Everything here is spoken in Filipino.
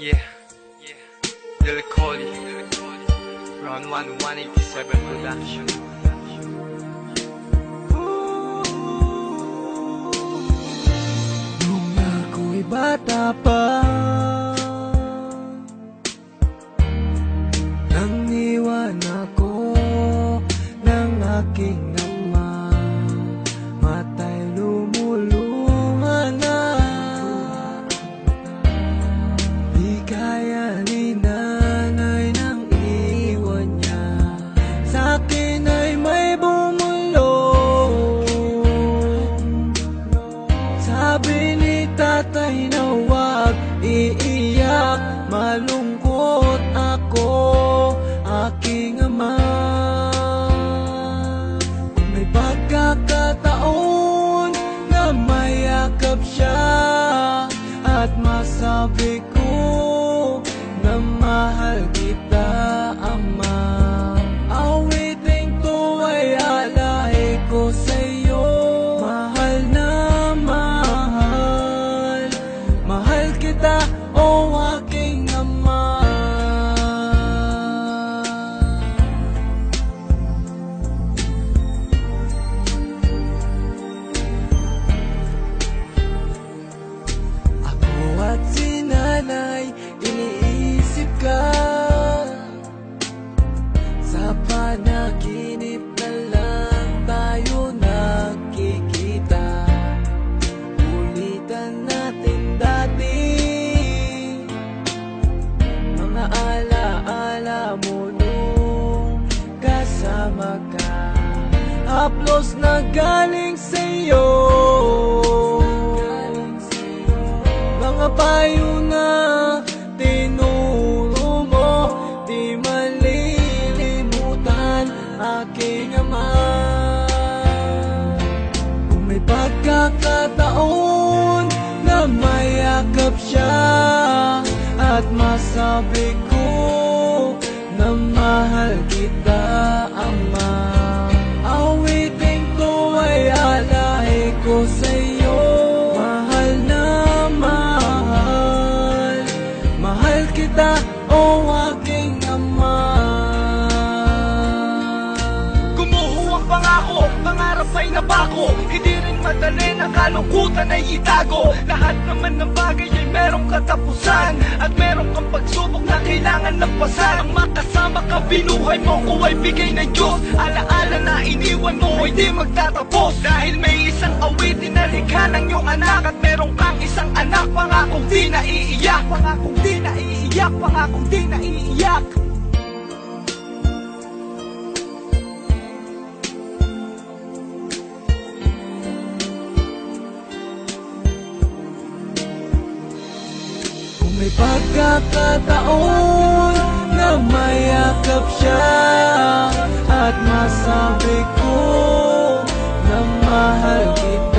Yeah, Lil Cody, Round 1, 187 Production. Nung ako'y bata pa, nang iwan ako ng aking ama, matay lumulungan na. Di kaya ni nanay nang iwan niya, sa'kin ay may bumulong. Sabi ni tatay na huwag iiyak, malungkot ako, aking ama. Kung may pagkakataon na mayakap siya at masabi ko na mahal kita, ama, awiting to ay alay ko sa'yo. Mahal na mahal, mahal kita, o aking ama. Ako at si nanay, iniisip ka. Sa panaginip na lang tayo nakikita. Ulitan natin dati mga alaala mo nung kasama ka. Haplos na galing sa'yo, mga payo na tinuro mo, di malilimutan, aking ama. Kung may pagkakataon na mayakap siya at masabi ko na mahal kita, ama, awiting to ay alay ko sa'yo. Mahal na mahal, mahal kita, o aking ama. Gumuho ang pangako, pangarap ay nabako. Hindi rin madali na kalungkutan ay itago. Lahat naman ng bagay ay merong katapusan, at meron kang pagsubok na kailangan lagpasan. Ang makasama ka, binuhay mo ko ay bigay ng Diyos. Alaala na iniwan mo ay di magtatapos, dahil may isang awitin na likha ng iyong anak. At meron kang isang anak, pangakong di naiiyak, pangakong di naiiyak, pangakong di naiiyak. Kung may pagkakataon na mayakap siya at masabi ko na mahal kita,